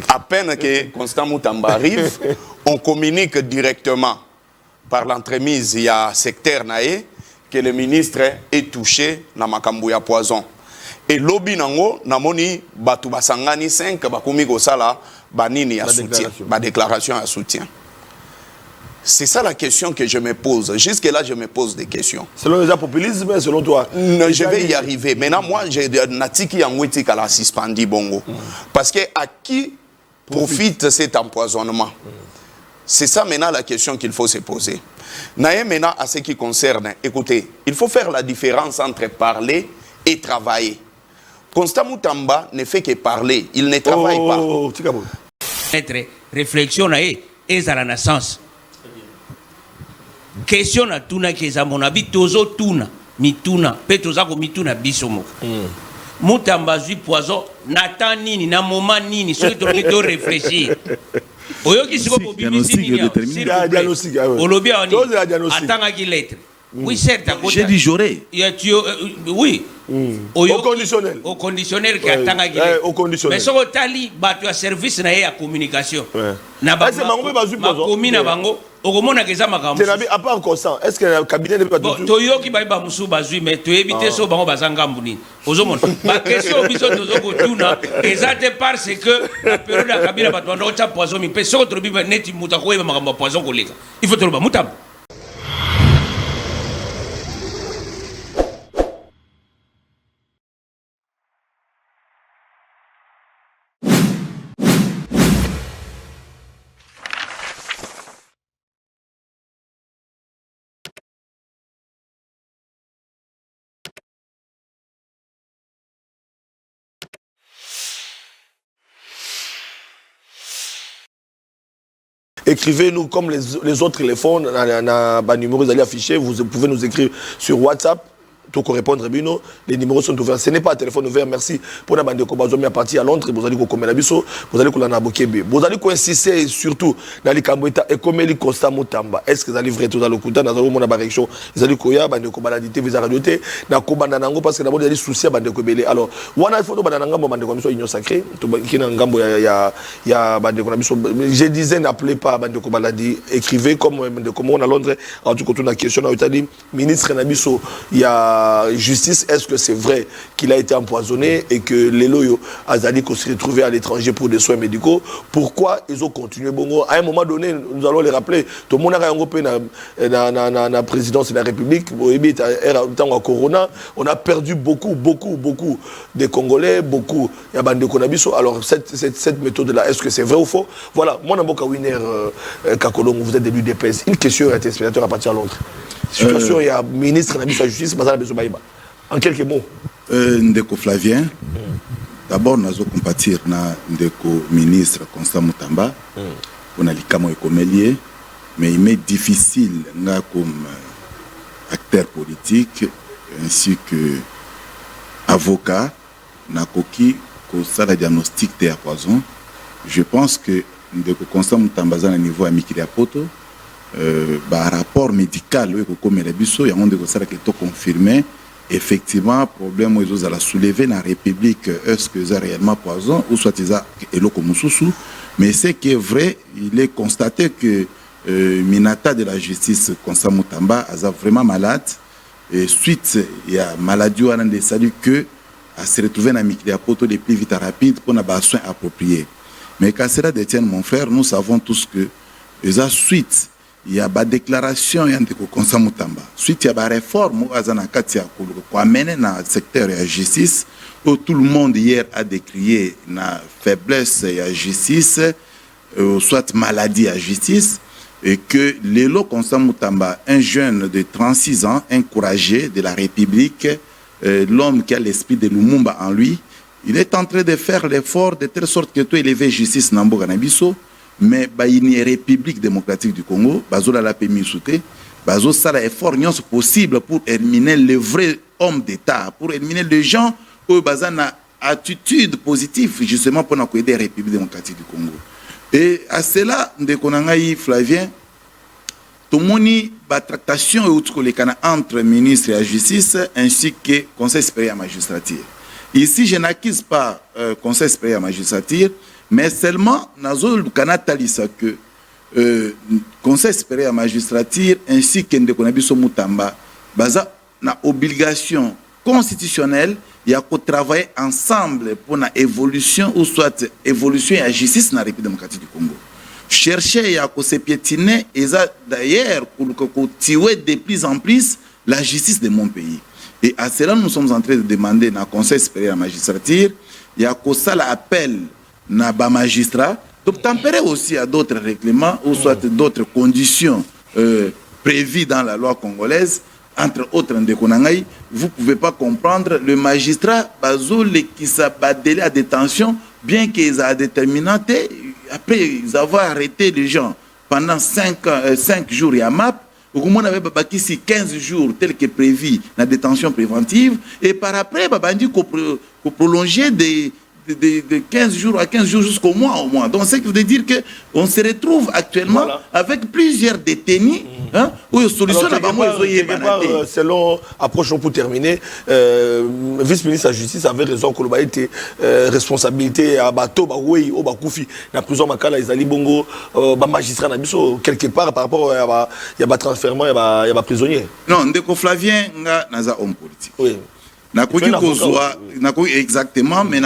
À peine que Constant Moutamba arrive, on communique directement par l'entremise, il y a secteur naé, que le ministre est touché na makambu ya poison. Et lobby nango, namoni batu basangani 5, bakoumi gosala, banini ya soutien, ba déclaration à soutien. C'est ça la question que je me pose. Jusque-là, je me pose des questions. Selon les populisme, selon toi? Je vais y arriver. Maintenant, moi, j'ai Natiki Yangweti Kala suspendi Bongo. Parce que à qui profite cet empoisonnement? C'est ça maintenant la question qu'il faut se poser. Maintenant, à ce qui concerne, écoutez, il faut faire la différence entre parler et travailler. Constant Moutamba ne fait que parler, il ne travaille pas. Être réflexion et à la naissance. Question à tuna qui est à mon avis, tozo tuna, mituna, petozako mituna bisomo. Moutamba zui poison, natan nini, na moment nini, ce que tu dois réfléchir. Oyoki siko po bimisi nini, diagnostic, olobi ani, atanga ki lettre. Oui, certes. J'ai dit j'aurais. Oui. Au conditionnel. Au conditionnel qui attend à guider. Au conditionnel. Mais ce que tali, tu as service na ya communication. Na ba commune bango. Okomona keza makambo. À part constant, est-ce que le cabinet n'est pas tout? Toyoki ba ba musu bazui mais to éviter so bango bazanga mbuni. Ozomona. Ba question biso tozoko tuna ezate parce que la période ya cabinet ba to ndo cha poison mi pe so to bi neti mutako ba makambo poison koleka. Il faut to ba mutam. Écrivez-nous comme les autres téléphones, numéros allez afficher, vous pouvez nous écrire sur WhatsApp. Tout répondre bino, les numéros sont ouverts. Ce n'est pas un téléphone ouvert, merci. Pour la bande de Kobazomi à partir à Londres, vous allez comme Biso, vous allez qu'on a Bokebe. Vous allez insister surtout dans les Kamboueta et comme les Constant Moutamba. Est-ce que vous allez vrai tout à l'okuta, dans le monde à réaction, vous allez koya, bande de Kobaladité, vous allez radioter, na Kobanango, parce que d'abord il y a des soucis à bande de Kobele. Alors, wana faut bananango, bande de Komiso, Union Sacrée, qui n'a ngambo, il y a bande de Konabiso. Je disais, n'appelez pas bande de Kobaladi, écrivez comme bande de Komo à Londres, en tout cas, on a question, on a dit, ministre Nabiso, il y a justice, est-ce que c'est vrai qu'il a été empoisonné et que les loyaux Azali se retrouvaient à l'étranger pour des soins médicaux? Pourquoi ils ont continué bongo? À un moment donné, nous allons les rappeler, tout le monde a européen dans la présidence de la République, Corona, on a perdu beaucoup de Congolais, beaucoup de bande Konabiso. Alors cette méthode-là, est-ce que c'est vrai ou faux? Voilà, moi Namboka Winner Kakolong, vous êtes de l'UDPS. Une question à téléspectateur à partir de Londres. Situation, il y a ministre de la Justice, en quelques mots. Ndeko Flavien, d'abord, nous allons compatir na Ndeko ministre Constant Moutamba, on a l'ikamo économique, mais il m'est difficile, comme acteur politique, ainsi que avocat, na koki, ko ça la diagnostic de poison. Je pense que Ndeko Constant Moutamba, à niveau amicale à Poto, rapport médical comme il y a un confirmé effectivement problème ils ont soulevé dans la République est-ce que c'est réellement poison ou soit ils ont mais ce qui est vrai il est constaté que Minata de la justice Constant Moutamba a vraiment malade et suite il y a maladie où on a décidé que à se retrouver dans la poto les plus vite rapide pour avoir soins appropriés mais quand cela détient mon frère nous savons tous que ils ont suite il y a des déclarations de Constant Moutamba. Suite, il y a des réformes qui ont amené dans le secteur de la justice, où tout le monde hier a décrié la faiblesse de la justice, soit maladie à la justice, et que Lélo Constant Moutamba, un jeune de 36 ans, encouragé de la République, l'homme qui a l'esprit de Lumumba en lui, il est en train de faire l'effort de telle sorte que tout élever justice Nambo Ganabiso, mais il y a une République démocratique du Congo, bazola la permis souté, bazo ça l'effort possible pour éliminer les vrais hommes d'État, pour éliminer les gens qui ont une attitude positive justement pour aider la République démocratique du Congo. Et à cela, de Konangaï Flavien, tout le monde a tractation entre ministre et la justice ainsi que conseil supérieur à la magistrature. Ici, je n'accuse pas conseil supérieur à la magistrature, Mais seulement, nazo lukana talisa que Conseil supérieur à magistrature ainsi que Ndekonabiso Mutamba, baza na obligation constitutionnelle, il y a qu'à travailler ensemble pour la évolution ou soit évolution et la justice dans la République démocratique du Congo. Chercher à se piétiner et d'ailleurs pour tuer de plus en plus la justice de mon pays. Et à cela, nous sommes en train de demander dans le Conseil supérieur à magistrature, il y a que ça l'appel na ba magistrat, donc tempérer aussi à d'autres règlements ou soit d'autres conditions prévues dans la loi congolaise, entre autres Ndekonangai, vous ne pouvez pas comprendre le magistrat Bazoul qui s'est délai à détention, bien qu'ils aient déterminé, après ils avoir arrêté les gens pendant 5 jours et à MAP, on avait bâti 15 jours tel que prévu la détention préventive, et par après, on dit qu'on prolonger de 15 jours à 15 jours jusqu'au mois au moins. Donc, c'est ce qui veut dire qu'on se retrouve actuellement avec plusieurs détenus. Où il y a solution à selon approche pour terminer, vice-ministre de la Justice avait raison que le été responsabilité à bateau, oui, au Bakoufi, la prison Makala, les Ali Bongo, magistrat quelque part par rapport à un transfèrement, il y a prisonnier. Non, Ndeko Flavien, n'a homme politique. Oui. Exactement, mais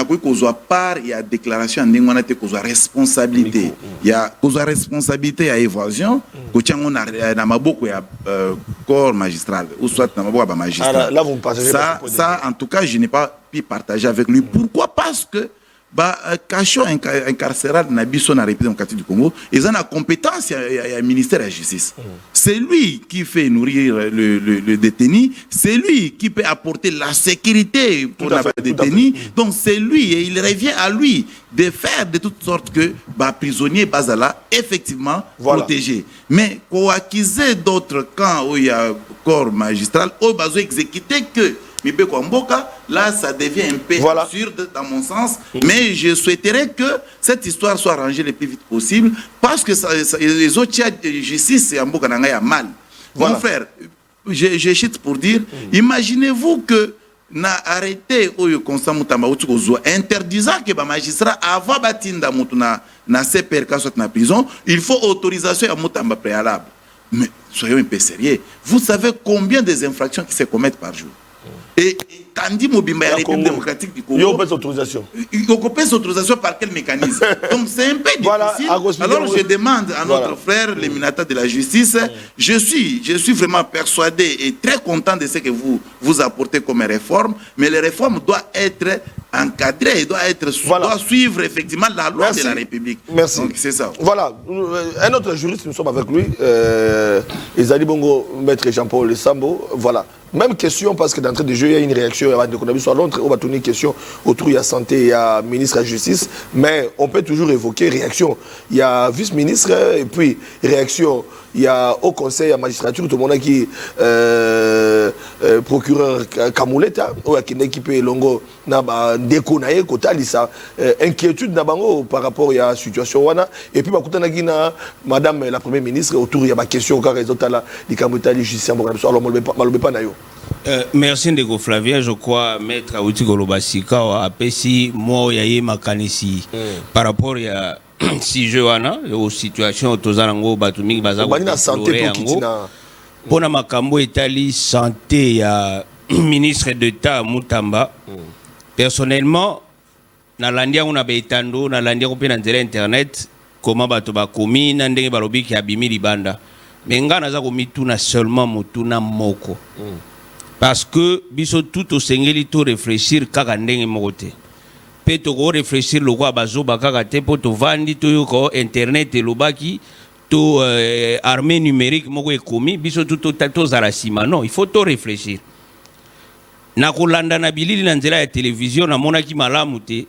part il y a déclaration de responsabilité. Il y a responsabilité à évasion, on a beaucoup de corps magistral, ou soit magistral. Là, vous me partagez ça, en tout cas, je n'ai pas pu partager avec lui. Pourquoi? Parce que cachot incarcéral na biso na République démocratique du Congo, ils ont la compétence à ministère de la Justice. C'est lui qui fait nourrir le détenu, c'est lui qui peut apporter la sécurité pour le détenu. Donc c'est lui et il revient à lui de faire de toutes sortes que prisonnier Bazala effectivement protégé. Mais pour accuser d'autres camps où il y a corps magistral, où il exécuter que là, ça devient un peu absurde dans mon sens, mais je souhaiterais que cette histoire soit arrangée le plus vite possible parce que les autres justice c'est un peu mal. Mon frère, je chute pour dire, imaginez-vous que na arrêté au Constant Mutamba interdisant que les magistrats avant batinda mutuna na CPRK soit na prison, il faut autorisation à Mutamba préalable. Mais soyons un peu sérieux. Vous savez combien des infractions qui se commettent par jour? Et Kandi Mobimba et la République démocratique du Congo, il y a autorisation par quel mécanisme? Donc c'est un peu difficile. Alors je demande à notre frère, l'éminateur de la justice, je suis vraiment persuadé et très content de ce que vous apportez comme réforme, mais les réformes doivent être encadrées, doivent suivre effectivement la loi de la République. Merci. Donc c'est ça. Voilà, un autre juriste, nous sommes avec lui, Ezali Bongo, maître Jean-Paul Sambo, voilà. Même question parce que d'entrée de jeu, il y a une réaction, soit l'autre, on va tourner une question autour de la santé, il y a ministre de la Justice, mais on peut toujours évoquer réaction. Il y a vice-ministre et puis réaction. Il y a au conseil à magistrature, tout le monde qui procureur Kamouleta, qui est équipé longo na déconaye kotalisa inquiétude na bango par rapport à la situation wana et puis bakutana gina madame la première ministre autour il y a ma question car les autres là les kamutali justice alors malobe pas na yo. Merci Ndeko Flavien, je crois maître Awuti Golobasika a pesi moi yaye makanisi par rapport à si je wana aux situations tozalango batumiki bazako na santé pour na makambo etali santé ya ministre d'État Mutamba. Personnellement na landia on a betando na landia ko pe na internet comment bato ba komi na ndenge balobi ki abimi libanda mais nga naza ko mituna seulement mutuna moko parce que biso tout au sengeli to réfléchir kaka ndenge mokote pe to ko réfléchir lo kwa bazo bakaka te po to vandi to yo ko internet lobaki to armée numérique moko ekomi biso tout to zarasima non il faut to réfléchir na kolanda na bilili na nzela ya télévision na monaki malamu te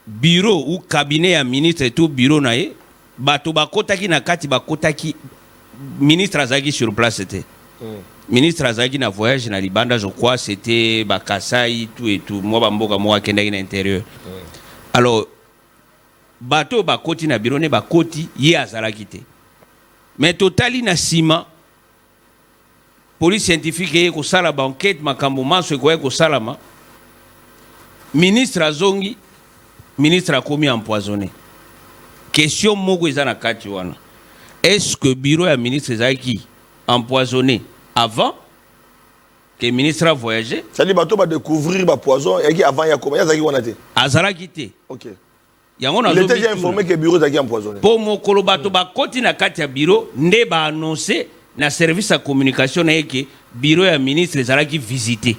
bureau ou cabinet ya ministre tout bureau na ye bato bakotaki na kati bakotaki ministre azaki sur place te ministre azaki na voyage na libanda je crois c'était Bakasai tout et tout moi bamboka moi kendaki na intérieur alors bato bakoti na bureau ne bakoti ye azalaki te mais totali na sima police scientifique est au sala banquette makambo maso ko salama ministre azongi ministre a commis empoisonné. Question moko ezana kati wana. Est-ce que bureau ya ministre ezaki empoisonné avant que le ministre a voyagé? Ça dit bateau va découvrir le poison et qui avant il y a combien ça qui on a été. Azara quitté. OK. Il était déjà informé que le bureau est empoisonné. Pour mon kolobato ba koti na kati ya bureau nde ba annoncer na service de communication na que bureau ya ministre ezalaki visité.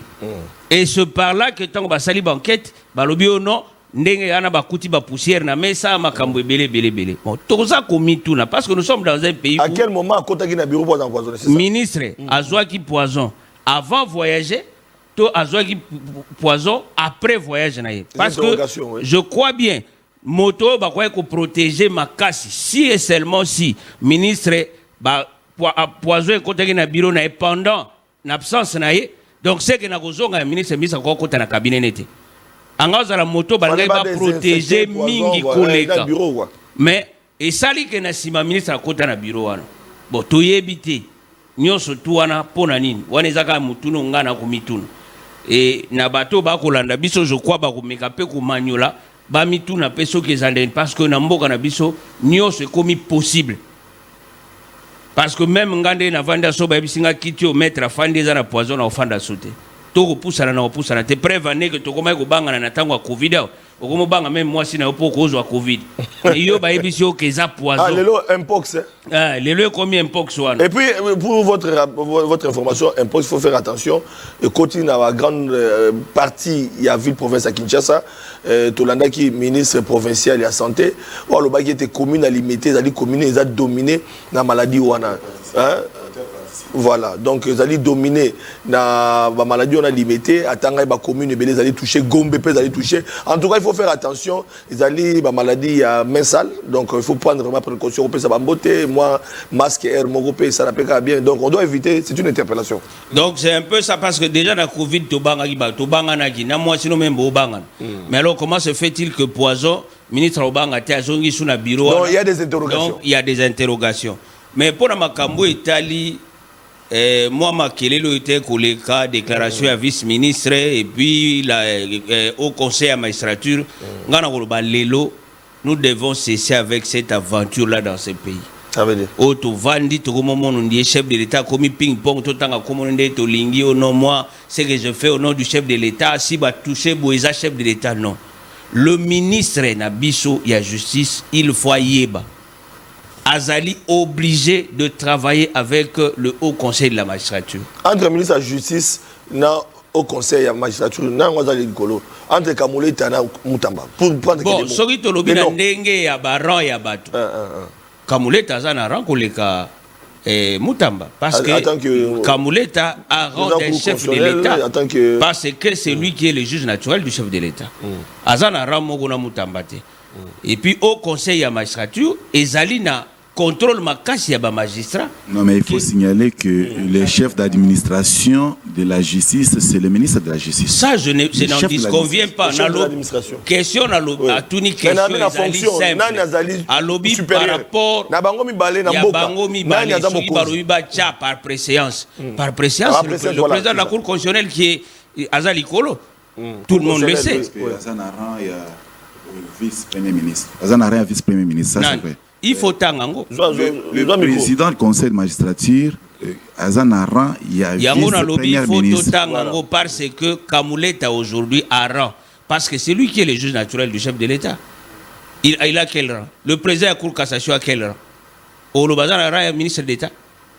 Et ce par là que tant ba sali banquette ba lobi non ndenge yana ba kuti ba poussière na mesa makambo belé. Bon toza komi tout na parce que nous sommes dans un pays à quel moment kotaki na bureau pour empoisonner c'est ça? Ministre azwaki poison avant voyager, to azwaki poison après voyage na ye. Parce que oui. Je crois bien moto ba quoi ko protéger ma casse si et seulement si ministre ba poison kotaki na bureau na pendant l'absence na ye. Donc c'est que na kozonga ministre ko kota na cabinet nete. Angaza la moto ba protéger mingi koleka. Mais et sali que na sima ministre kota na bureau wana. Bon to yebité nyonso tu wana pona nini wana ezaka mutuno ngana ko mituna et na bato ba kolanda biso je crois ba ko meka pe ko manyola ba mituna pe soki ezande parce que na mboka na biso nyonso ekomi possible parce que même ngande na vanda so ba bisinga kitio mettre afande za na poison na ofanda sote to ko pusana na opusana te prévenir que to koma ko banga na tango ya covid okomo banga même moi si na opo ko zo covid yo ba ebisio ke za poison ah lelo mpox lelo combien mpox wana. Et puis pour votre information mpox il faut faire attention et continue dans la grande partie il y a ville province à Kinshasa Tolanda qui ministre provincial de la santé ou le bas qui était commune à limiter c'est-à-dire commune ils a dominé la maladie wana hein. Voilà, donc ils allaient dominer la maladie, on a limité, attendre la commune, ils allaient toucher, Gombe, ils allaient toucher. En tout cas, il faut faire attention, ils allaient la maladie à main sale, donc il faut prendre vraiment précaution, ça va beauté, moi, masque, air, mon ça n'a pas bien, donc on doit éviter, c'est une interpellation. Donc c'est un peu ça, parce que déjà la Covid, mais alors comment se fait-il que poison, ministre Obanga, il sur le bureau? Non, il y a des interrogations. Donc il y a des interrogations. Mais pour la Makambo Italie, moi, ma kelelo était que les cas déclaration à vice-ministre et puis au conseil à magistrature, nous devons cesser avec cette aventure-là dans ce pays. Ça veut dire Auto Vandi, tout le monde on dit chef de l'État, comme ping-pong, tout le temps, comme on dit, Tolingi, au nom moi, c'est que je fais au nom du chef de l'État, si va toucher Boisa, chef de l'État, non. Le ministre Nabiso, il y a justice, il faut yéba. Azali obligé de travailler avec le Haut Conseil de la magistrature. Entre le ministre de la Justice et au Conseil de la magistrature, entre Kamoulé et Moutamba. Pour prendre bon, ce qui est le but de la baran et Abatou. Kamoulé est un rang koleka Moutamba. Parce que Kamoulé a un rang de chef de l'État. Parce que c'est lui qui est le juge naturel du chef de l'État. Azana rang Mogona Moutamba. Et puis au conseil de la magistrature, Ezalina contrôle ma casse ya ba magistrat. Non mais il faut signaler que le chef d'administration de la justice c'est le ministre de la justice. Ça je n'en disconviens pas. Question à tout ni question Ezali simple. À lobby par rapport na bango mibale na mboka. Bango mibale par préséance. Par préséance le président de la Cour constitutionnelle qui est Azali Kolo. Tout le monde le sait. Vice-premier ministre. Azana vice-premier ministre, ça c'est vrai. Il faut tangango. Le président du conseil de magistrature, Azana Ran, il y a vice-premier ministre. Tangango parce que Kamouleta aujourd'hui a rang. Parce que c'est lui qui est le juge naturel du chef de l'État. Il a quel rang? Le président de la Cour de cassation a quel rang? Au Lobazan a ministre d'État?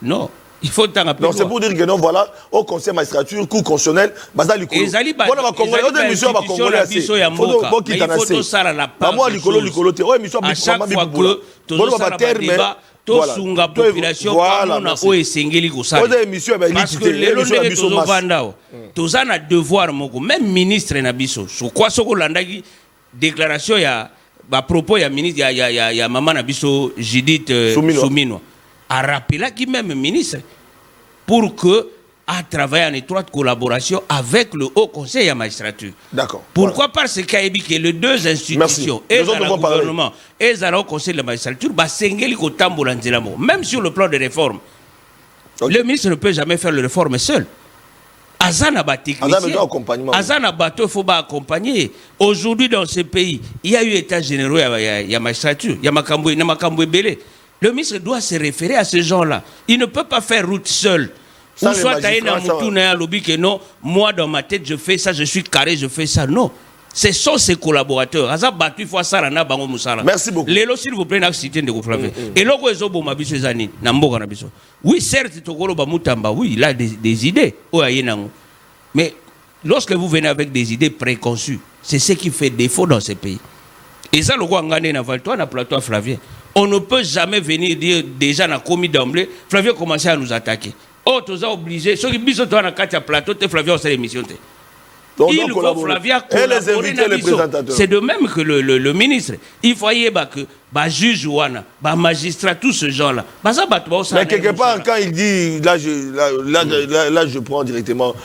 Non. Il faut tant appeler. Donc c'est pour dire que non, voilà, au conseil magistrature, cour constitutionnelle, Baza Likolo. Voilà, ma Congolais, on a une mission à Congolais. Il faut tout ça à la part. Moi, Likolo, oh, mission à chaque fois que tout ça débat, tout sunga population, on a au Esengeli Kosala. Parce que les lois de tous Vandao, tous en a devoir, même ministre Nabiso, sur quoi ce qu'on a dit, déclaration, il y a à propos, il y a ministre, il y a maman Nabiso, Judith Soumino. A rappelé qui même ministre pour que à travailler en étroite collaboration avec le Haut Conseil de la magistrature. D'accord. Pourquoi? Voilà. Parce que les deux institutions, et le gouvernement et le Haut Conseil de la magistrature, même sur le plan de réforme, le ministre ne peut jamais faire les réformes seul. Azana ba technicien. Azana bateau, il faut pas accompagner. Aujourd'hui, dans ce pays, il y a eu état généraux, il y a magistrature, il y a Makambo Belé. Le ministre doit se référer à ces gens-là. Il ne peut pas faire route seul. Ou soit que non, moi dans ma tête je fais ça, je suis carré, je fais ça. Non. Ce sont ses collaborateurs. Merci beaucoup. Lélo, s'il vous plaît, n'a cité de Flavien. Et là, oui, certes, oui, il a des idées. Mais lorsque vous venez avec des idées préconçues, c'est ce qui fait défaut dans ces pays. Et ça, le roi Ngane n'a pas le plateau à Flavien. On ne peut jamais venir dire déjà dans commis d'emblée, Flavien commençait à nous attaquer. Oh, tu es obligé. Ceux qui disent que tu as un plateau, Flavien, c'est l'émission. Il faut Flavia collaborer. C'est de même que le ministre. Il faut y avoir que juge ouana, magistrat, tout ce genre-là. Mais quelque part, quand il dit, là je prends directement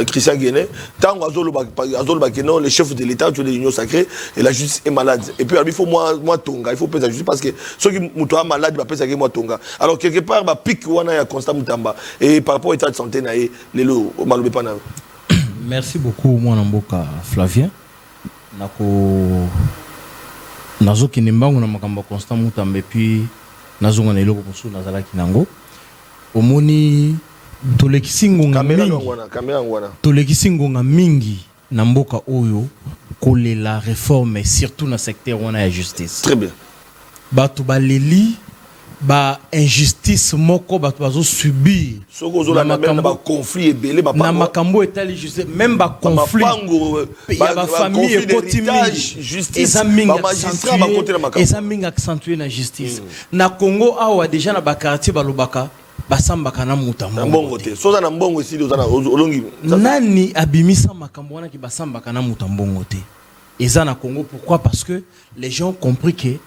Christian Guéné, tant que le chef de l'État, de l'Union sacrée, et la justice est malade. Et puis il faut moi tonga, il faut payer la justice parce que ceux qui sont malades, ils payer moi tonga. Alors quelque part, pique ouana ya Constant Mutamba. Et par rapport à l'état de santé, les lots, malobé pas. Merci beaucoup, moi Namboka Flavien. Nazo kinembango na makamba Constant Mutamba puis nazo ngana eloko poso nazala kinango. Omoni tolekisingonga mingi na mboka oyo kolela réforme surtout na secteur wana ya justice. Très bien. Bato baleli ba injustice moko bato bazo subir na conflit ebele ba na makambo etali justice même ba conflit ya ba famille ekoti justice ba magistrat ba côté na makambo ezaming accentuer na justice na Congo awa déjà na ba quartier balobaka basambaka na mutambo mbongo te soza na mbongo esi ozana olongi nani abimisa makambo wana ki basambaka na mutambo te eza na Congo. Pourquoi? Parce que les gens ont compris que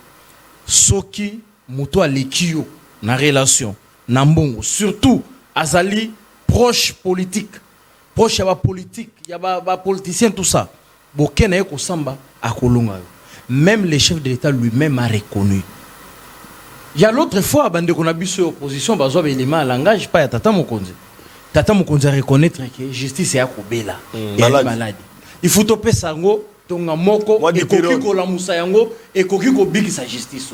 soki Muto Alekio na relation Nambongo surtout azali proche politique proche ya ba politique ya ba politicien tout ça bokena eko samba akolonga même le chef de l'État lui-même a reconnu. Il y a l'autre fois bande qu'on a biso opposition bazo ba élément à langage pas ya tata mokonzi a reconnaître que justice ya kobela malade il faut topé sango tonga moko ekoki ko la musa yango ekoki ko bikisa justice.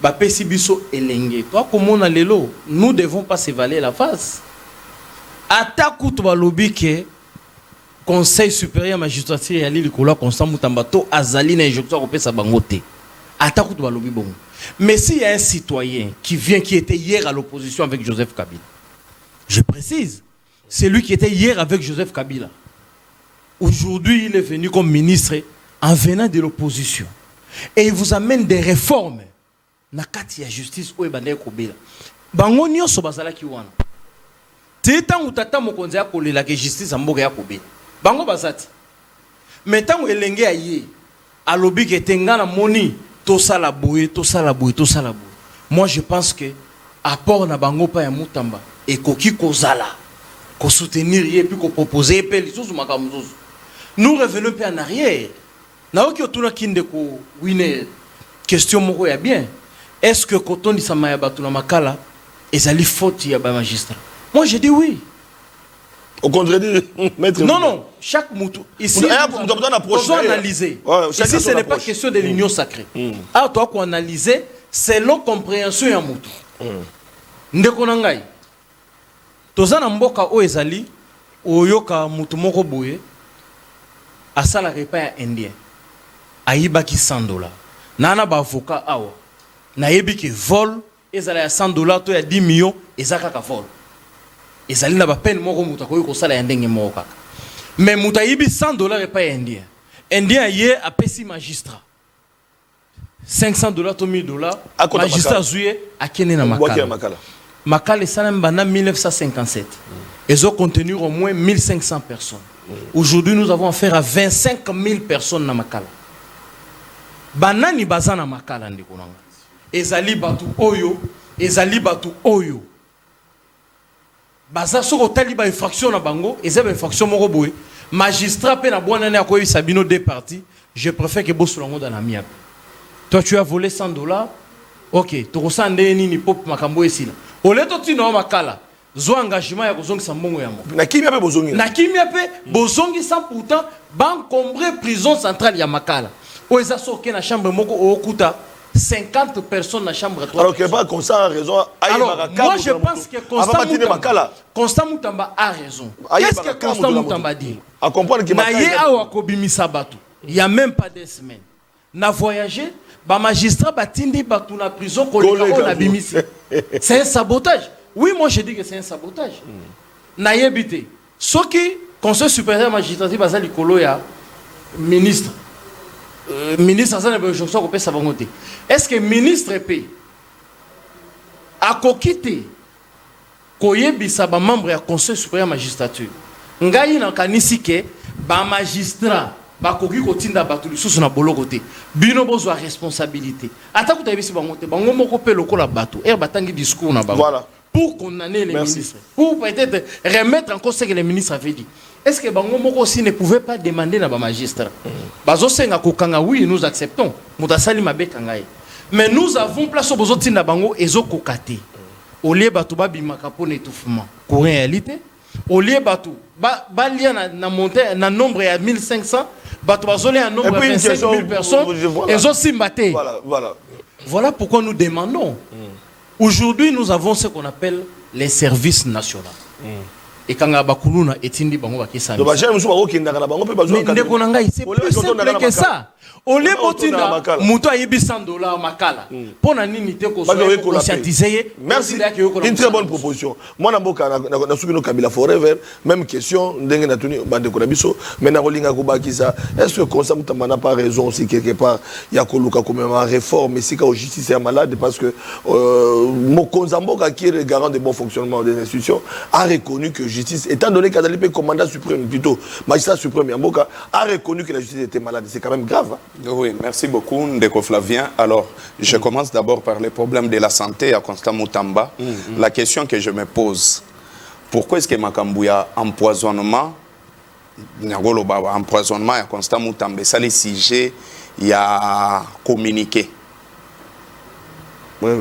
Bapesi biso elenge. Toi, comme on a lelo, nous devons pas se valer la face. Attaque tout balobi que Conseil supérieur magistrature et ali likola Constant Mutamba to azali na injonction ko pesa bangote. Attaque tout balobi bon. Mais s'il y a un citoyen qui était hier à l'opposition avec Joseph Kabila. Je précise, c'est lui qui était hier avec Joseph Kabila. Aujourd'hui, il est venu comme ministre en venant de l'opposition. Et il vous amène des réformes. Na kati ya justice oyo bande kobela bango nyonso bazala ki wana tetango tata mokonzi ya kolela ke justice amboka ya kobela bango bazati mais tango elenge ya ye alobi ke tengana moni to sala boye moi je pense que apport na bango pa ya Mutamba et koki kozala ko soutenir ye puis ko proposer pe lisusu makamuzo nous revenons peu en arrière na oki otuna kinde ko wine question moko ya bien. Est-ce que quand on dit ça m'a battu la makala, ils allaient faute y a ba magistrat? Moi je dis oui. Au contraire, maître. Non, chaque moutou. Ici, on doit analyser. Ici, ce n'est pas question de l'union sacrée. Ah, toi, qu'on analyse, c'est l'occompréhension ya moutou. Ndeko nangai. Tozana mboka o ezali, oyoka moutou moko boye, asala repas ya indien. Aïbaki $100. Nana ba avocat awa. Nayebi ki vol ezala ya $100 to ya 10 millions ezaka ka vol ezali na ba peine moko muta ko sala ya ndenge moko kaka mais muta yibi $100 pa indien ye apesi magistrat $500 to $1000 magistrat zuye akene na makala esala mbana 1957 ezo contenir au moins 1500 personnes. Aujourd'hui nous avons affaire à 25 000 personnes na makala banani bazana makala ndeko nanga ezali batu oyo baza soko tali ba infraction na bango ezaba infraction moko boye magistrat pe na bwana na ko Sabino deux parties. Je préfère que bosso lango dans la miape. Toi tu as volé $100, OK, to ressande nini pop makambo esila ole to tino makala zo engagement ya kozongisa mbongo yango na kimia pe bozongi na kimia pe bozongi sans pourtant bancombrer prison centrale ya Makala o eza soke na chambre moko okuta 50 personnes na chambre 3 alors que pas Constant a raison. Alors moi je pense que Constant Mutamba a raison. Qu'est-ce que Constant Mutamba dit? À comprendre que na ye awa kobimisa bato il y a même pas des semaines na voyager ba magistrat batindi bato na prison koleka na bimisi. C'est un sabotage. Oui, moi je dis que c'est un sabotage. Na yebité soki conseil supérieur magistratif baza likolo ya ministre ministre azana be jonction ko pesa bango te. Est-ce que ministre pe akokite koyebisa ba membre ya conseil supérieur magistrature ngai na kanisi ke ba magistrat bakoki kotinda bato lisusu na boloko te bino bozwa responsabilité ata kutayebisi bango te bango moko pe lokola bato batangi discours na bango voilà pour condamner les ministres pour peut-être remettre en cause ce que les ministres avaient dit. Est-ce que bango moko aussi ne pouvait pas demander na ba magistrat bazo senga kokanga oui nous acceptons mutasali mabeka ngai mais nous avons place au bozotinda bango ezo kokate au lieu bato babimaka pona étouffement ko réalité au lieu bato balia na monter na nombre ya 1500 bato bazolia un nombre de 25 000 personnes ezo simbate voilà pourquoi nous demandons aujourd'hui nous avons ce qu'on appelle les services nationaux et quand bakuluna etindi bango bakisa donc baje musu bakokendaka na bango pe bazo mais ndeko na ngai c'est plus simple que ça au lieu botinda muto ayibi $100 Makala pona nini te ko conscientiser. Merci, une très bonne proposition. Moi na mboka na sukino Kabila forever même question ndenge na tuni bande ko na biso mais na kolinga ko bakisa est-ce que Constant Mutamba n'a pas raison aussi quelque part ya koluka comme une réforme ici ka justice est malade parce que Mokonza Mboka qui est le garant du bon fonctionnement des institutions a reconnu que justice étant donné qu'Azali pe commandant suprême plutôt magistrat suprême Mboka a reconnu que la justice était malade, c'est quand même grave. Oui, merci beaucoup Ndeko Flavien. Alors, je commence d'abord par les problèmes de la santé à Constant Mutamba. La question que je me pose, pourquoi est-ce que Makambouya empoisonnement à Constant Mutamba, ça les sujets, il y a communiqué. Oui.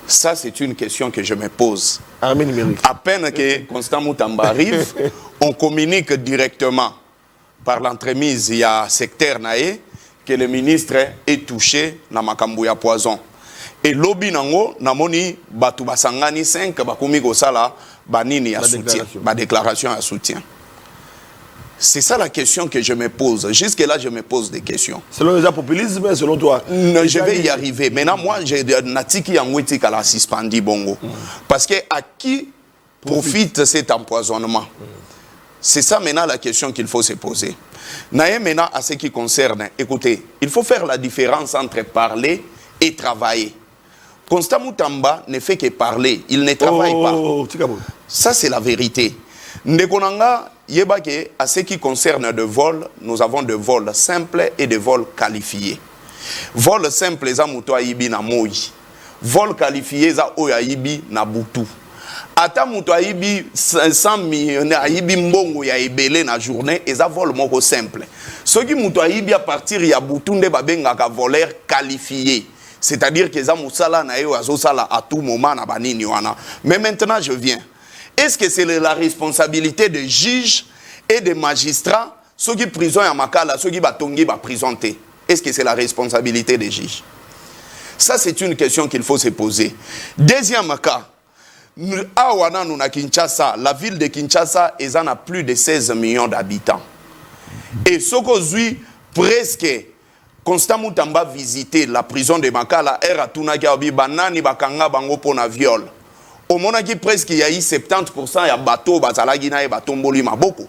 Ça, c'est une question que je me pose. À peine que Constant Mutamba arrive, on communique directement par l'entremise, il y a secteur naé, que le ministre est touché na Makambouya poison. Et lobby nango, namoni batu basangani 5 bakomi kosala banini ya soutien, ba déclaration à soutien. C'est ça la question que je me pose. Jusque-là, je me pose des questions. Selon les populisme, selon toi? Non, je vais y arriver. Maintenant, moi, j'ai natiki yangweti kala suspendi bongo. Parce que à qui profite cet empoisonnement? C'est ça maintenant la question qu'il faut se poser. Maintenant, à ce qui concerne, écoutez, il faut faire la différence entre parler et travailler. Constant Mutamba ne fait que parler, il ne travaille pas. Ça, c'est la vérité. Ndekonanga, yebake, à ce qui concerne de vol, nous avons de vols simples et de vols qualifiés. Vol simple, ça muto aibi na moi. Vol qualifié, ça oyaïbi na butu. Ata muto aibi 100 millions, aibi mbongo ya ebele na journée, et ça vol moko simple. Ce qui muto aibi à partir ya butu nde babenga ka voleur qualifié. C'est-à-dire que ça musala na yo azosala à tout moment na banini wana. Mais maintenant je viens. Est-ce que c'est la responsabilité des juges et des magistrats, ceux qui prison à Makala, ceux qui batongi ba prisonté? Est-ce que c'est la responsabilité des juges? Ça, c'est une question qu'il faut se poser. Deuxième cas, à Kinshasa, la ville de Kinshasa, ils en a plus de 16 millions d'habitants. Et ce qu'on presque, Constant Mutamba visité la prison de Makala, Eratuna Gabi, Banani Bakanga Bango pona viol. Au Monaki presque il y a eu 70% ya bateau bazalagina et bateau mbolima beaucoup.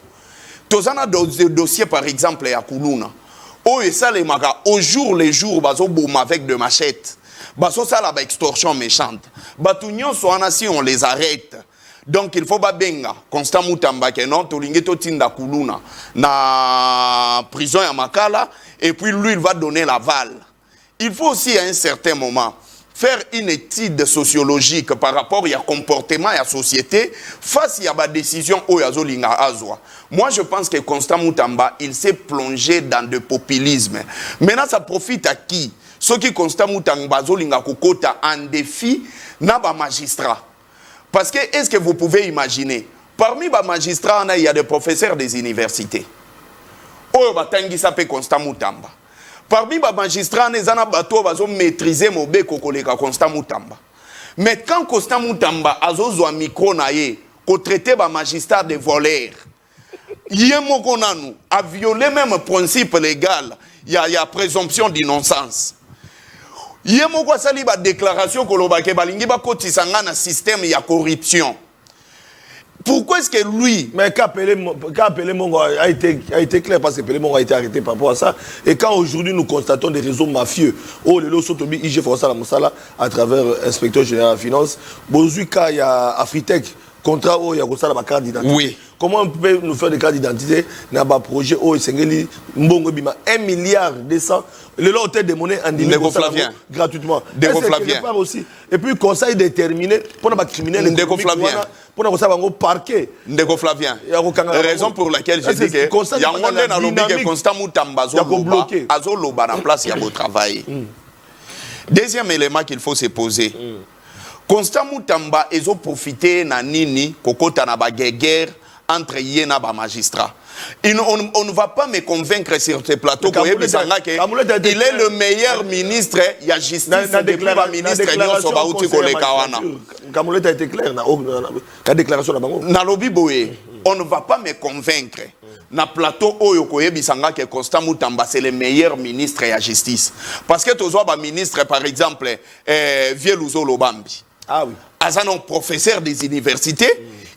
Tozana dossier par exemple ya Kuluna. Oh et ça les magas au jour les jours bazo boum avec de machettes. Baso ça la extorsion méchante. Batunion soana si on les arrête. Donc il faut ba benga Constant Mutamba que non tolingeto tinda Kuluna na prison ya Makala et puis lui il va donner l'aval. Il faut aussi à un certain moment faire une étude sociologique par rapport au comportement et à la société face à la décision Oyazolinga Azwa. Moi, je pense que Constant Mutamba, il s'est plongé dans le populisme. Maintenant, ça profite à qui? Ceux qui Constant Mutamba Zolinga Kokota en défi n'a pas magistrat. Parce que, est-ce que vous pouvez imaginer, parmi les magistrats, il y a des professeurs des universités. Oyo batangi sape Constant Mutamba. Parmi les magistrats, il y a des bateaux qui maîtriser Mobeko koleka Constant Mutamba. Mais quand Constant Mutamba a un micro pour traiter les magistrats de voleurs, il a violé même le principe légal, il y a présomption d'innocence. Il y a une déclaration que le système de corruption. Pourquoi est-ce que lui... Mais quand Pelé Mongo a été clair, parce que Pelé Mongo a été arrêté par rapport à ça, et quand aujourd'hui nous constatons des réseaux mafieux, les lots sont tombés, IG Força Moussala, à travers l'inspecteur général de la finance, Bozuka, il y a Afritech, contrat où il y a la carte d'identité. Oui. Comment on peut nous faire des cartes d'identité dans un projet où il y a 1 milliard d'essence, le lot de monnaie en dîner gratuitement. Aussi. Et puis, conseil déterminé pour les criminels pour nous parquer. Ndeko Flavien. Raison pour laquelle je dis que il y a un lobby que Constant Mutamba a zoloba en place, il y a beau travail. Deuxième élément qu'il faut se poser. Constant Mutamba a profité na nini kokota na baguerre entre yéna ba magistrat. On ne va pas me convaincre sur ce plateau qu'il est le meilleur ministre, il y a justice depuis le ministre Kamouleta a été clair la déclaration on ne va pas me convaincre na plateau oyo koyebisanga que Constant Mutamba c'est le meilleur ministre de la justice parce que tozo ba ministre par exemple Vieluzo Lobambi. Ah oui. Azanon professeur des universités,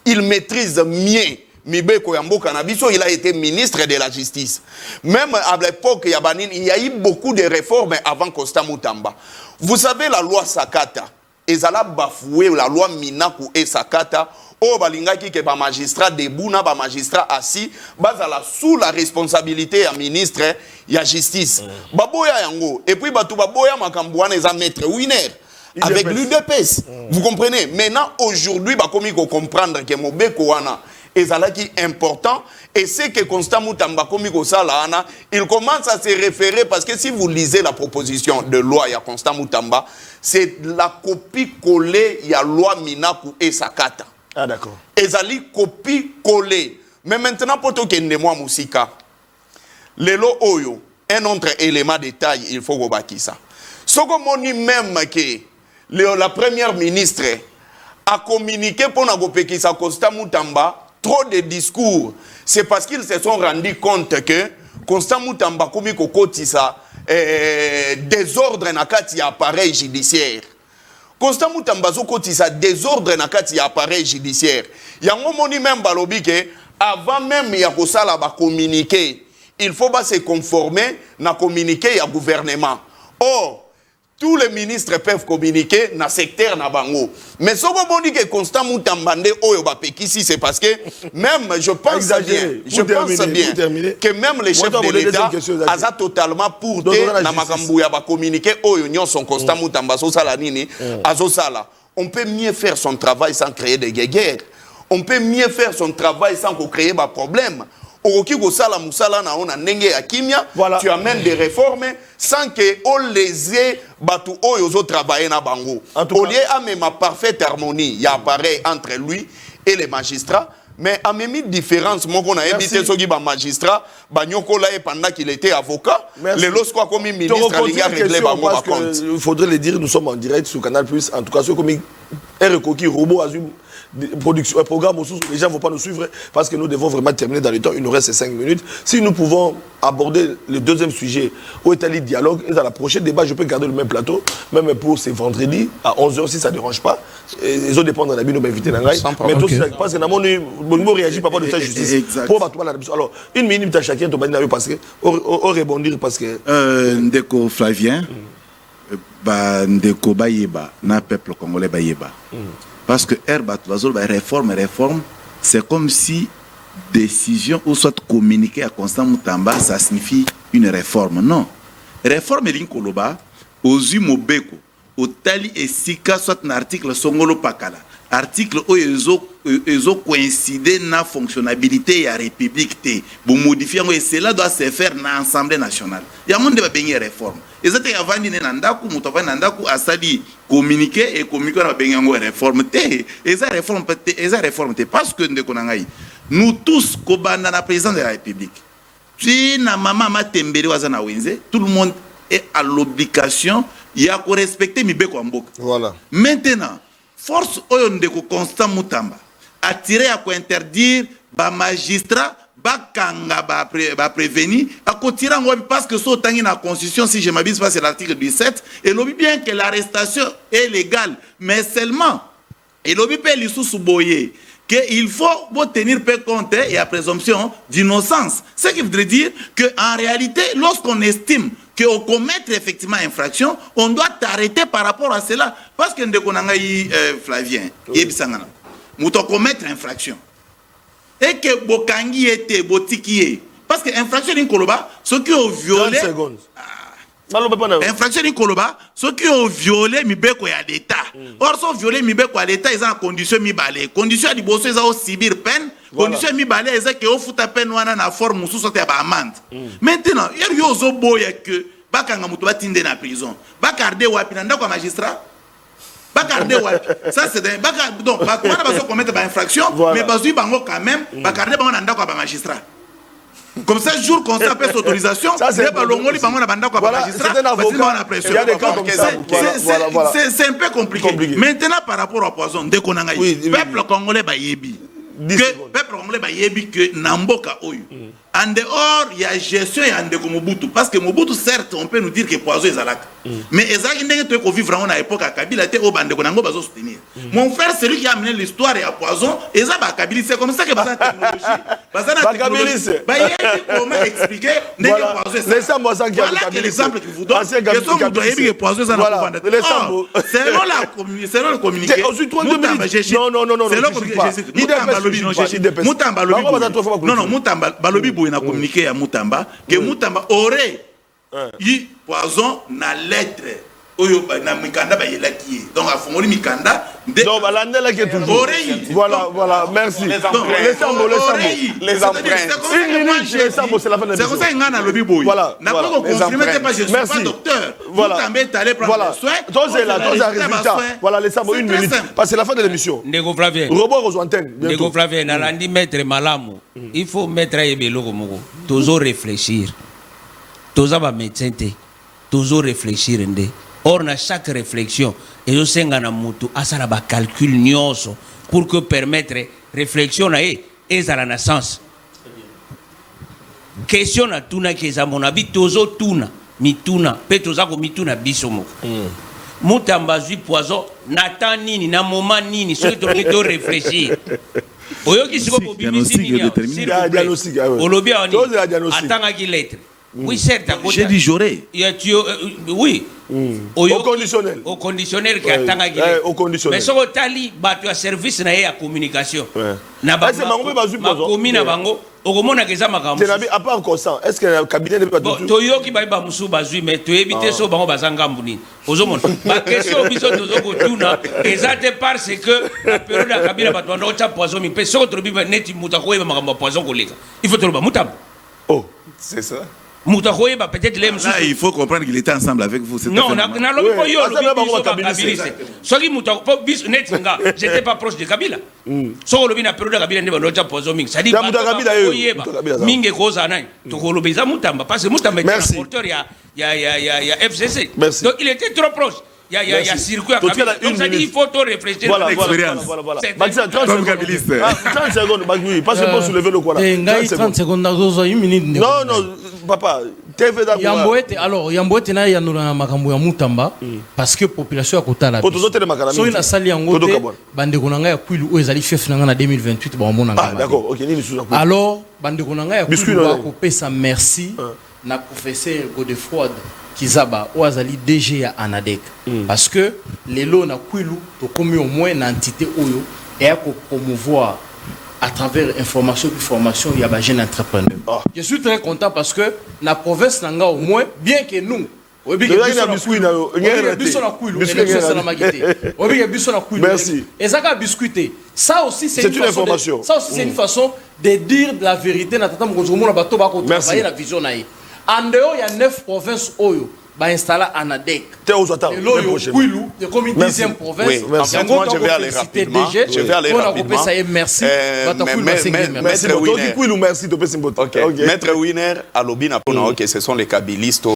il maîtrise mieux Mibeko Yambo Kanabiso, il a été ministre de la justice. Même à l'époque, il y a eu beaucoup de réformes avant Constant Mutamba. Vous savez la loi Sakata, ezala bafoué la loi Minaku et Sakata, o balingaki ke ba magistrat debout na ba magistrat assis, bazala sous la responsabilité ya ministre ya justice. Baboya yango et puis batu baboya makambouane za maître winner. Avec l'UDPS. Vous comprenez? Maintenant, aujourd'hui, il faut comprendre que Mobeko wana est important. Et c'est que Constant Mutamba, il commence à se référer parce que si vous lisez la proposition de loi, il y a Constant Mutamba, c'est la copie collée, il y a loi Minaku et Sakata. Ah, d'accord. Et ça copie collée. Mais maintenant, pour tout que moi, Moussika, le lo oyo, un autre élément de taille, il faut que ça. Ce qu'on dit même que la première ministre a communiqué pour Nagopekisa Constant Mutamba trop de discours. C'est parce qu'ils se sont rendus compte que Constant Mutamba komi kokotisa désordre na kati ya appareil judiciaire. Constant Mutamba zo kotisa désordre na kati ya appareil judiciaire. Yango moni même balobi que avant même ya kosala ba communiquer, il faut pas se conformer na communiquer ya gouvernement. Or tous les ministres peuvent communiquer dans le secteur na bango. Mais ce qu'on dit que Constant Mutamba oyo ba pekisi, c'est parce que même je pense bien que même les chefs de l'État a totalement pour na makambu ya ba communiquer oyo nyon son Constant Mutamba so sala nini azo sala. On peut mieux faire son travail sans créer des guerres. On peut mieux faire son travail sans créer des problèmes. Voilà. Tu amènes des réformes sans que on les ait battu aux travailler na bango. Au lieu à même ma parfaite harmonie, il y a appareil entre lui et les magistrats. Mais à même différence, moi qu'on a évité ce qui est magistrat, Banyokola pendant qu'il était avocat, les lorsqu'on a commis ministre, il a réglé bango par contre. Il faudrait le dire, nous sommes en direct sur Canal+. En tout cas, ceux comme RKOKI, Robot, Azum. Production, un programme où les gens ne vont pas nous suivre parce que nous devons vraiment terminer dans le temps. Il nous reste 5 minutes. Si nous pouvons aborder le deuxième sujet où est le dialogue, et dans la prochaine débat, je peux garder le même plateau, même pour ce vendredi à 11h si ça ne dérange pas. Les autres dépendent de la vie, nous m'inviter dans l'ail. Mais tout ça, parce que nous réagit par rapport à la justice. Alors, 1 minute à chacun, parce que, on rebondir parce que. Ndeko Flavien, Ndeko Bayeba, na peuple congolais Bayeba. Parce que réforme, c'est comme si décision ou soit communiqué à Constant Mutamba, ça signifie une réforme. Non. Réforme Linkoloba, aux Mobeko, au Tali et Sika, soit un article Songolo Pakala. Article Oyezo coïncider na fonctionnalité ya république té bon modifier et cela doit se faire na assemblée nationale ya monde ba bengi réforme ezate ya vandi ne nandaku mutava nandaku asali communiquer et communiquer na bengi ngo réforme té eza réforme té parce que ndeko na ngai nous tous kobanda na président de la république si na mama matembele wazana wenze tout le monde est à l'obligation ya ko respecter mibeko mboka voilà maintenant force oyo ndeko Constant Mutamba attiré à interdire ba magistrat ba kanga ba prévenir à kotira ngo parce que so tangi na constitution si je m'abuse pas c'est l'article 17 et lobi bien que l'arrestation est légale mais seulement et lobi pe lisusu boye que il faut tenir compte et la présomption d'innocence. Ce qui voudrait dire qu'en réalité, lorsqu'on estime qu'on commettre effectivement infraction, on doit t'arrêter par rapport à cela. Parce que nous avons Flavien, nous devons commettre infraction. Et que Bokangi était, Botiki, parce que infraction in Koloba, ceux qui ont violé. 30 secondes. Infraction in Koloba, ceux qui ont violé Mibeko ya l'État. Or, sont violé Mibeko ya l'État, ils ont en condition Mibale. Condition de bosso, ils ont subir peine. Condition Mibale, ils ont que au fout à peine ou en forme sous sorte à amende. Maintenant, il y a un boya que Bakanga Moutou va tinde na prison. Bakarde wapi nanda kwa magistrat. Bakarde wapi. Ça c'est donc on va pas commettre une infraction, mais bazui bango quand même, Bakarde bango nanda kwa magistrat. Comme ça, jour qu'on s'appelle cette autorisation, c'est un peu compliqué. Maintenant, par rapport au poison, dès qu'on a eu, le peuple congolais va yebi. Peuple congolais va yebi que Namboka Oyu. En dehors, il y a gestion et en dehors Mobutu. Parce que Mobutu, certes, on peut nous dire que poison est alak. Mais Ezak Ndenge qu'on vit vraiment à l'époque à Kabila, était au bande qu'on a soutenir. Mon frère, c'est lui qui a amené l'histoire et à poison. Ezak à Kabila, c'est comme ça que la technologie. Comment expliquer voilà l'exemple que vous donne. C'est selon le communiqué. Non, Mutamba Balobi Bouina communiqué à Mutamba que Mutamba aurait eu poison na lettre. Na Mikanda ba yelaki. Donc a fongoli Mikanda. Donc balandela qui est toujours. Voilà, merci. Les empreintes. Une minute, les sambo, c'est la fin de la c'est comme ça ngana lobi boy. Voilà. N'a pas confirmé pas je suis pas docteur. Voilà. Mutamba est allé prendre des soins. Donc c'est là, donc un résultat. Voilà les sambo une minute. Parce que c'est la fin de l'émission. Ndeko Flavien. Robot aux antennes. Ndeko Flavien nalandi maître Malamu. Il faut mettre ebelo komoko. Toujours réfléchir. Toujours ba médecin té. Toujours réfléchir ndé. Or, dans chaque réflexion, et je sais que mutu asala ba calcul nyonso pour que permettre réflexion na et à la naissance. Question na tuna qui est à mon avis tozo tuna mituna petoza ko mituna bisomo. Mutamba zui poison n'attend nini na moment nini ce que tu dois réfléchir. Oyoki siko po bimisi nini. Diagnostic. Olobi ani atanga ki lettre. Oui, certes. J'ai dit j'aurais. Oui. Au conditionnel. Au conditionnel qui attend à guider. Au conditionnel. Mais ce que tali, tu as service na ya communication. Na ba. Commune bango. Okomona keza makambo. À part encore ça, est-ce que le cabinet n'est pas tout? Toyoki ba ba musu bazui mais to éviter so bango bazanga mbuni. Ozomona. Ba question biso tozoko tuna ezate parce que la période ya kabila ba tondo cha poison mi pe so to bi neti mutako ba makambo poison koleka. Il faut to ba mutam. Oh, c'est ça. Peut-être les là, il faut comprendre qu'il était ensemble avec vous. Non, on a j'étais pas proche de Kabila. So le bina période Kabila ne va poison ming. Ça dit minge koza nai. To ko lobeza Mutamba parce que Mutamba est rapporteur il y a FCC. Donc il était trop proche. Il y a circuit à Kabila. Donc ça dit il faut réfléchir à l'expérience. 30 secondes, parce que pour soulever le quoi là. 30 secondes dans une minute. Non, papa. Yamboete na yanula makambo ya Mutamba parce que population ya kotala. So ina sali yango te bande konanga ya kwilu o ezali chef nanga na 2028 ba mona ngaba. Ah d'accord, OK, nini sous la. Alors bande konanga ya kwilu ba ko pesa merci na professeur Godefroid Kizaba o azali DG ya Anadek parce que lelo na kwilu to komi au moins na entité oyo et à promouvoir à travers information et formation, il y a des jeunes entrepreneurs. Je suis très content parce que la province n'a au moins, bien que nous, Merci. Et ça a biscuité. Ça aussi, c'est une information. Ça aussi, c'est une façon de dire de la vérité. Merci. La vision. En dehors, il y a 9 provinces où bah installé en ADEC. Le comme une 10e province. Oui, en fait, moi, je vais aller rapidement. Je vais aller rapidement. Merci. Maître Winner, à Lobina, ce sont les kabylistes.